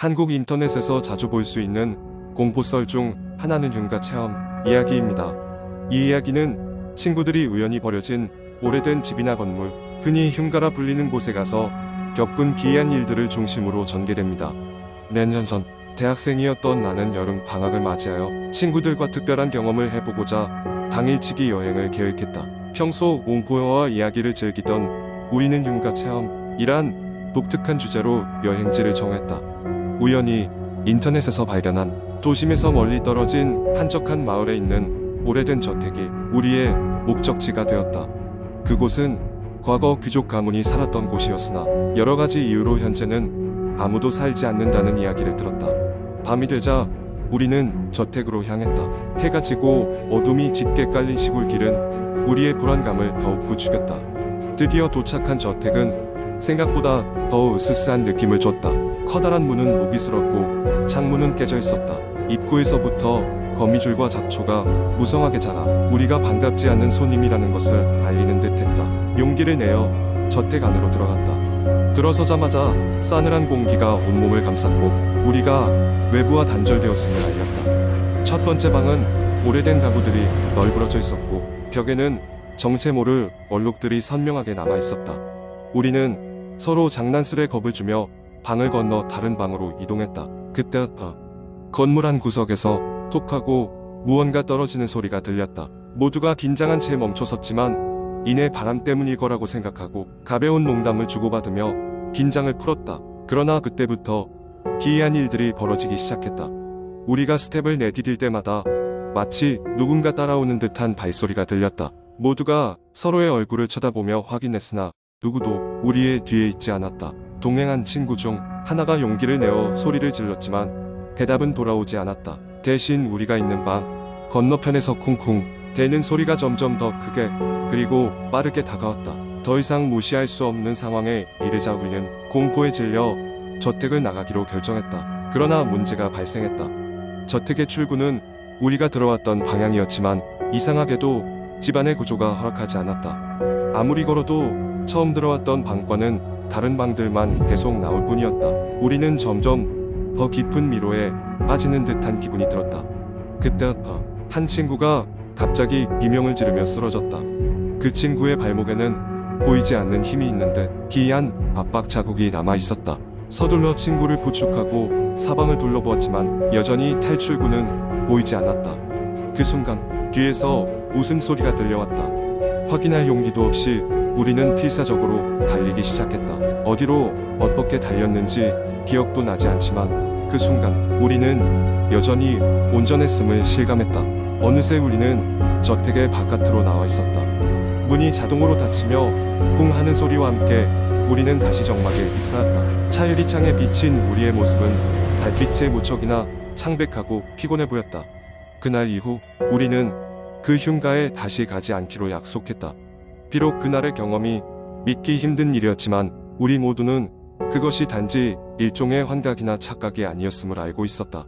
한국 인터넷에서 자주 볼 수 있는 공포썰 중 하나는 흉가 체험 이야기입니다. 이 이야기는 친구들이 우연히 버려진 오래된 집이나 건물, 흔히 흉가라 불리는 곳에 가서 겪은 기이한 일들을 중심으로 전개됩니다. 몇 년 전 대학생이었던 나는 여름 방학을 맞이하여 친구들과 특별한 경험을 해보고자 당일치기 여행을 계획했다. 평소 공포영화 이야기를 즐기던 우리는 흉가 체험이란 독특한 주제로 여행지를 정했다. 우연히 인터넷에서 발견한 도심에서 멀리 떨어진 한적한 마을에 있는 오래된 저택이 우리의 목적지가 되었다. 그곳은 과거 귀족 가문이 살았던 곳이었으나 여러 가지 이유로 현재는 아무도 살지 않는다는 이야기를 들었다. 밤이 되자 우리는 저택으로 향했다. 해가 지고 어둠이 짙게 깔린 시골길은 우리의 불안감을 더욱 부추겼다. 드디어 도착한 저택은 생각보다 더 으스스한 느낌을 줬다. 커다란 문은 모기스럽고 창문은 깨져 있었다. 입구에서부터 거미줄과 잡초가 무성하게 자라 우리가 반갑지 않은 손님이라는 것을 알리는 듯했다. 용기를 내어 저택 안으로 들어갔다. 들어서자마자 싸늘한 공기가 온몸을 감쌌고 우리가 외부와 단절되었음을 알렸다. 첫 번째 방은 오래된 가구들이 널브러져 있었고 벽에는 정체 모를 얼룩들이 선명하게 남아 있었다. 우리는 서로 장난스레 겁을 주며 방을 건너 다른 방으로 이동했다. 그때였다. 건물 한 구석에서 톡하고 무언가 떨어지는 소리가 들렸다. 모두가 긴장한 채 멈춰섰지만 이내 바람 때문일 거라고 생각하고 가벼운 농담을 주고받으며 긴장을 풀었다. 그러나 그때부터 기이한 일들이 벌어지기 시작했다. 우리가 스텝을 내디딜 때마다 마치 누군가 따라오는 듯한 발소리가 들렸다. 모두가 서로의 얼굴을 쳐다보며 확인했으나 누구도 우리의 뒤에 있지 않았다. 동행한 친구 중 하나가 용기를 내어 소리를 질렀지만 대답은 돌아오지 않았다. 대신 우리가 있는 방 건너편에서 쿵쿵 대는 소리가 점점 더 크게 그리고 빠르게 다가왔다. 더 이상 무시할 수 없는 상황에 이르자 우리는 공포에 질려 저택을 나가기로 결정했다. 그러나 문제가 발생했다. 저택의 출구는 우리가 들어왔던 방향이었지만 이상하게도 집안의 구조가 허락하지 않았다. 아무리 걸어도 처음 들어왔던 방과는 다른 방들만 계속 나올 뿐이었다. 우리는 점점 더 깊은 미로에 빠지는 듯한 기분이 들었다. 그때였다. 한 친구가 갑자기 비명을 지르며 쓰러졌다. 그 친구의 발목에는 보이지 않는 힘이 있는 듯 기이한 압박 자국이 남아 있었다. 서둘러 친구를 부축하고 사방을 둘러보았지만 여전히 탈출구는 보이지 않았다. 그 순간 뒤에서 웃음소리가 들려왔다. 확인할 용기도 없이 우리는 필사적으로 달리기 시작했다. 어디로 어떻게 달렸는지 기억도 나지 않지만 그 순간 우리는 여전히 온전했음을 실감했다. 어느새 우리는 저택의 바깥으로 나와 있었다. 문이 자동으로 닫히며 쿵 하는 소리와 함께 우리는 다시 정막에 입사했다. 차 유리창에 비친 우리의 모습은 달빛의 무척이나 창백하고 피곤해 보였다. 그날 이후 우리는 그 흉가에 다시 가지 않기로 약속했다. 비록 그날의 경험이 믿기 힘든 일이었지만 우리 모두는 그것이 단지 일종의 환각이나 착각이 아니었음을 알고 있었다.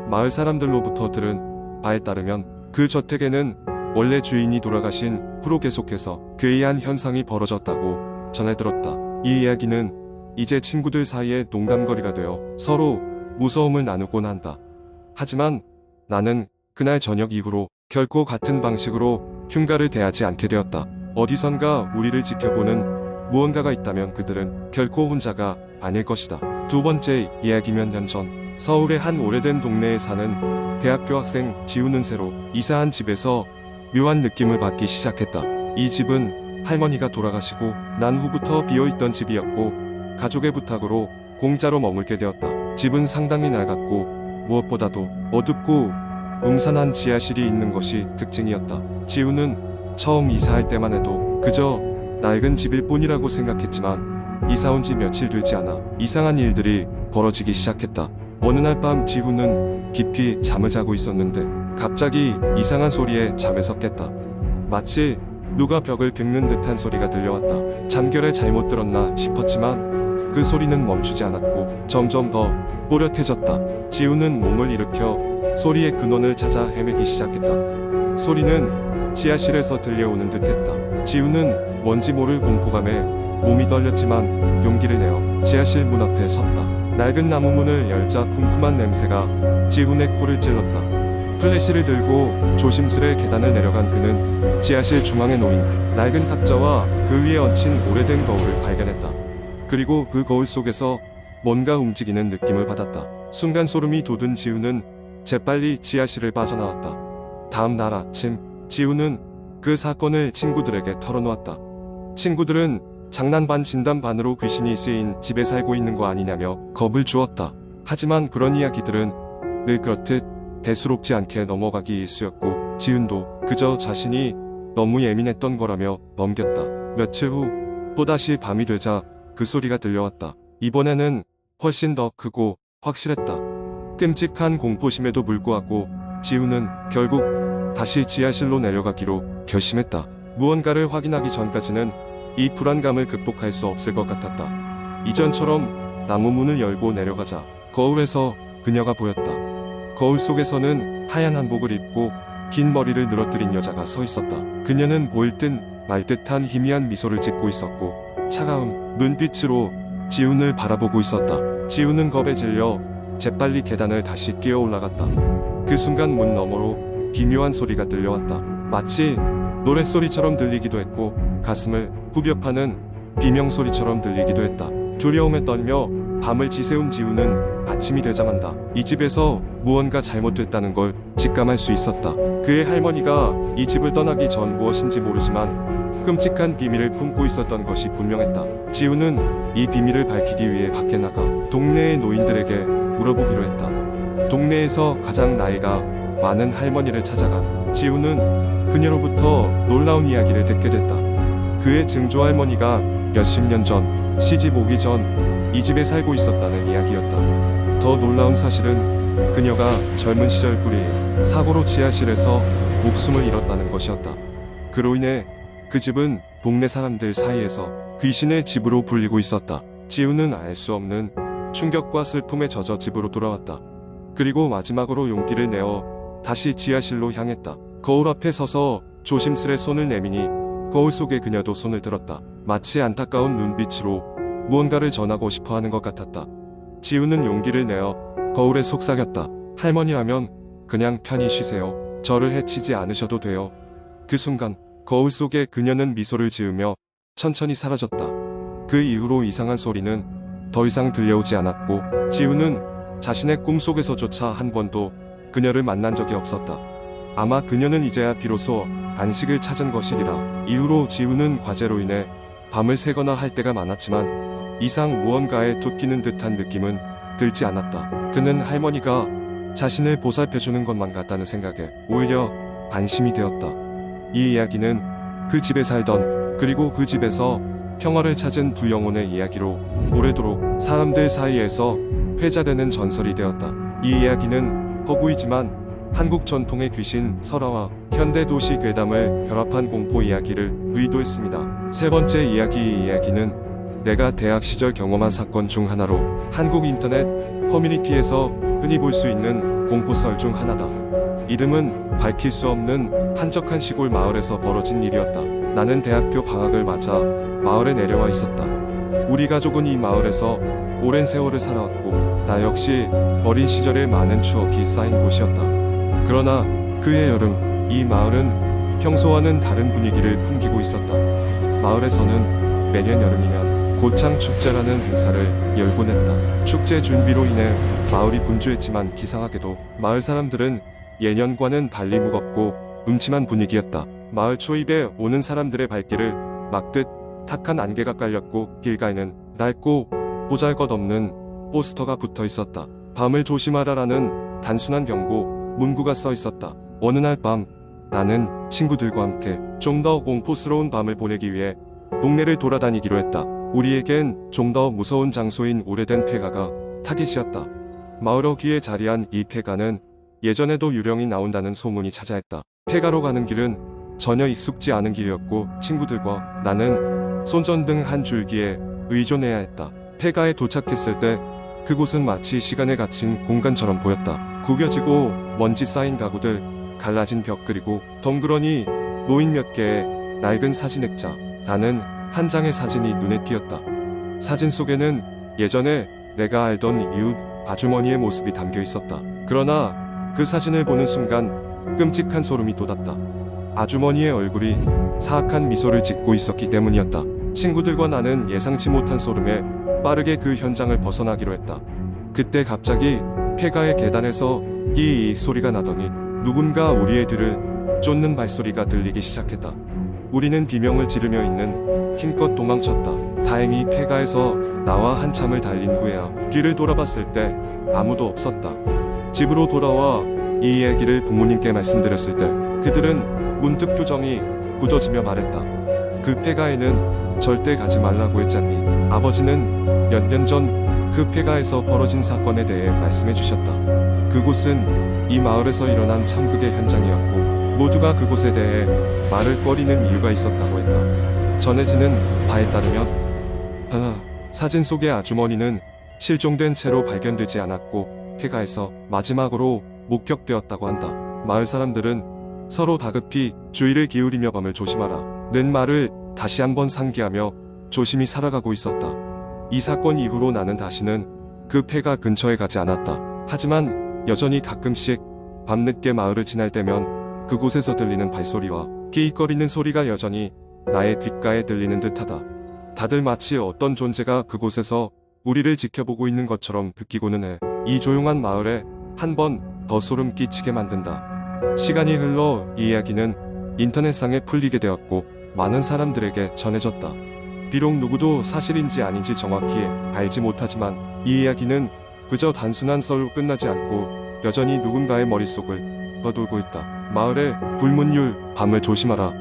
마을 사람들로부터 들은 바에 따르면 그 저택에는 원래 주인이 돌아가신 후로 계속해서 괴이한 현상이 벌어졌다고 전해들었다. 이 이야기는 이제 친구들 사이에 농담거리가 되어 서로 무서움을 나누곤 한다. 하지만 나는 그날 저녁 이후로 결코 같은 방식으로 흉가를 대하지 않게 되었다. 어디선가 우리를 지켜보는 무언가가 있다면 그들은 결코 혼자가 아닐 것이다. 두 번째 이야기면 년 전 서울의 한 오래된 동네에 사는 대학교 학생 지우는 새로 이사한 집에서 묘한 느낌을 받기 시작했다. 이 집은 할머니가 돌아가시고 난 후부터 비어있던 집이었고 가족의 부탁으로 공짜로 머물게 되었다. 집은 상당히 낡았고 무엇보다도 어둡고 음산한 지하실이 있는 것이 특징이었다. 지우는 처음 이사할 때만 해도 그저 낡은 집일 뿐이라고 생각했지만 이사 온 지 며칠 되지 않아 이상한 일들이 벌어지기 시작했다. 어느 날 밤 지우는 깊이 잠을 자고 있었는데 갑자기 이상한 소리에 잠에서 깼다. 마치 누가 벽을 긁는 듯한 소리가 들려왔다. 잠결에 잘못 들었나 싶었지만 그 소리는 멈추지 않았고 점점 더 또렷해졌다. 지우는 몸을 일으켜 소리의 근원을 찾아 헤매기 시작했다. 소리는 지하실에서 들려오는 듯했다. 지우는 뭔지 모를 공포감에 몸이 떨렸지만 용기를 내어 지하실 문 앞에 섰다. 낡은 나무 문을 열자 쿰쿰한 냄새가 지훈의 코를 찔렀다. 플래시를 들고 조심스레 계단을 내려간 그는 지하실 중앙에 놓인 낡은 탁자와 그 위에 얹힌 오래된 거울을 발견했다. 그리고 그 거울 속에서 뭔가 움직이는 느낌을 받았다. 순간 소름이 돋은 지훈은 재빨리 지하실을 빠져나왔다. 다음 날 아침 지훈은 그 사건을 친구들에게 털어놓았다. 친구들은 장난 반 진담 반으로 귀신이 쓰인 집에 살고 있는 거 아니냐며 겁을 주었다. 하지만 그런 이야기들은 늘 그렇듯 대수롭지 않게 넘어가기 일쑤였고 지훈도 그저 자신이 너무 예민했던 거라며 넘겼다. 며칠 후 또다시 밤이 되자 그 소리가 들려왔다. 이번에는 훨씬 더 크고 확실했다. 끔찍한 공포심에도 불구하고 지훈은 결국 다시 지하실로 내려가기로 결심했다. 무언가를 확인하기 전까지는 이 불안감을 극복할 수 없을 것 같았다. 이전처럼 나무 문을 열고 내려가자 거울에서 그녀가 보였다. 거울 속에서는 하얀 한복을 입고 긴 머리를 늘어뜨린 여자가 서 있었다. 그녀는 보일 듯 말 듯한 희미한 미소를 짓고 있었고 차가운 눈빛으로 지훈을 바라보고 있었다. 지훈은 겁에 질려 재빨리 계단을 다시 끼어 올라갔다. 그 순간 문 너머로 기묘한 소리가 들려왔다. 마치 노랫소리처럼 들리기도 했고 가슴을 후벼 파는 비명소리처럼 들리기도 했다. 두려움에 떨며 밤을 지새운 지훈은 아침이 되자마자 이 집에서 무언가 잘못됐다는 걸 직감할 수 있었다. 그의 할머니가 이 집을 떠나기 전 무엇인지 모르지만 끔찍한 비밀을 품고 있었던 것이 분명했다. 지훈은 이 비밀을 밝히기 위해 밖에 나가 동네의 노인들에게 물어보기로 했다. 동네에서 가장 나이가 많은 할머니를 찾아간 지훈은 그녀로부터 놀라운 이야기를 듣게 됐다. 그의 증조 할머니가 몇십 년 전 시집 오기 전 이 집에 살고 있었다는 이야기였다. 더 놀라운 사실은 그녀가 젊은 시절 불의의 사고로 지하실에서 목숨을 잃었다는 것이었다. 그로 인해 그 집은 동네 사람들 사이에서 귀신의 집으로 불리고 있었다. 지훈은 알 수 없는 충격과 슬픔에 젖어 집으로 돌아왔다. 그리고 마지막으로 용기를 내어 다시 지하실로 향했다. 거울 앞에 서서 조심스레 손을 내미니 거울 속에 그녀도 손을 들었다. 마치 안타까운 눈빛으로 무언가를 전하고 싶어 하는 것 같았다. 지훈은 용기를 내어 거울에 속삭였다. 할머니 하면 그냥 편히 쉬세요. 저를 해치지 않으셔도 돼요. 그 순간 거울 속에 그녀는 미소를 지으며 천천히 사라졌다. 그 이후로 이상한 소리는 더 이상 들려오지 않았고 지훈은 자신의 꿈속에서조차 한 번도 그녀를 만난 적이 없었다. 아마 그녀는 이제야 비로소 안식을 찾은 것이리라. 이후로 지훈은 과제로 인해 밤을 새거나 할 때가 많았지만 이상 무언가에 쫓기는 듯한 느낌은 들지 않았다. 그는 할머니가 자신을 보살펴주는 것만 같다는 생각에 오히려 안심이 되었다. 이 이야기는 그 집에 살던 그리고 그 집에서 평화를 찾은 두 영혼의 이야기로 오래도록 사람들 사이에서 회자되는 전설이 되었다. 이 이야기는 허구이지만 한국 전통의 귀신 설화와 현대 도시 괴담을 결합한 공포 이야기를 의도했습니다. 세 번째 이야기. 이 이야기는 내가 대학 시절 경험한 사건 중 하나로 한국 인터넷 커뮤니티에서 흔히 볼 수 있는 공포썰 중 하나다. 이름은 밝힐 수 없는 한적한 시골 마을에서 벌어진 일이었다. 나는 대학교 방학을 맞아 마을에 내려와 있었다. 우리 가족은 이 마을에서 오랜 세월을 살아왔고 나 역시 어린 시절에 많은 추억이 쌓인 곳이었다. 그러나 그해 여름 이 마을은 평소와는 다른 분위기를 풍기고 있었다. 마을에서는 매년 여름이면 고창 축제라는 행사를 열곤 했다. 축제 준비로 인해 마을이 분주했지만 기상하게도 마을 사람들은 예년과는 달리 무겁고 음침한 분위기였다. 마을 초입에 오는 사람들의 발길을 막듯 탁한 안개가 깔렸고 길가에는 낡고 보잘것없는 포스터가 붙어 있었다. 밤을 조심하라라는 단순한 경고 문구가 써 있었다. 어느 날 밤 나는 친구들과 함께 좀 더 공포스러운 밤을 보내기 위해 동네를 돌아다니기로 했다. 우리에겐 좀 더 무서운 장소인 오래된 폐가가 타깃이었다. 마을 어귀에 자리한 이 폐가는 예전에도 유령이 나온다는 소문이 자자했다. 폐가로 가는 길은 전혀 익숙지 않은 길이었고 친구들과 나는 손전등 한 줄기에 의존해야 했다. 폐가에 도착했을 때 그곳은 마치 시간에 갇힌 공간처럼 보였다. 구겨지고 먼지 쌓인 가구들, 갈라진 벽 그리고 덩그러니 놓인 몇 개의 낡은 사진 액자. 나는 한 장의 사진이 눈에 띄었다. 사진 속에는 예전에 내가 알던 이웃 아주머니의 모습이 담겨 있었다. 그러나 그 사진을 보는 순간 끔찍한 소름이 돋았다. 아주머니의 얼굴이 사악한 미소를 짓고 있었기 때문이었다. 친구들과 나는 예상치 못한 소름에 빠르게 그 현장을 벗어나기로 했다. 그때 갑자기 폐가의 계단에서 이 소리가 나더니 누군가 우리의 뒤를 쫓는 발소리가 들리기 시작했다. 우리는 비명을 지르며 있는 힘껏 도망쳤다. 다행히 폐가에서 나와 한참을 달린 후에야 뒤를 돌아봤을 때 아무도 없었다. 집으로 돌아와 이 이야기를 부모님께 말씀드렸을 때 그들은 문득 표정이 굳어지며 말했다. 그 폐가에는 절대 가지 말라고 했잖니. 아버지는 몇 년 전 그 폐가에서 벌어진 사건에 대해 말씀해 주셨다. 그곳은 이 마을에서 일어난 참극의 현장이었고 모두가 그곳에 대해 말을 꺼리는 이유가 있었다고 했다. 전해지는 바에 따르면 사진 속의 아주머니는 실종된 채로 발견되지 않았고 폐가에서 마지막으로 목격되었다고 한다. 마을 사람들은 서로 다급히 주의를 기울이며 밤을 조심하라 는 말을 다시 한번 상기하며 조심히 살아가고 있었다. 이 사건 이후로 나는 다시는 그 폐가 근처에 가지 않았다. 하지만 여전히 가끔씩 밤늦게 마을을 지날 때면 그곳에서 들리는 발소리와 끼익거리는 소리가 여전히 나의 귓가에 들리는 듯하다. 다들 마치 어떤 존재가 그곳에서 우리를 지켜보고 있는 것처럼 느끼고는 해. 이 조용한 마을에 한 번 더 소름 끼치게 만든다. 시간이 흘러 이 이야기는 인터넷상에 풀리게 되었고 많은 사람들에게 전해졌다. 비록 누구도 사실인지 아닌지 정확히 알지 못하지만 이 이야기는 그저 단순한 썰로 끝나지 않고 여전히 누군가의 머릿속을 떠돌고 있다. 마을의 불문율, 밤을 조심하라.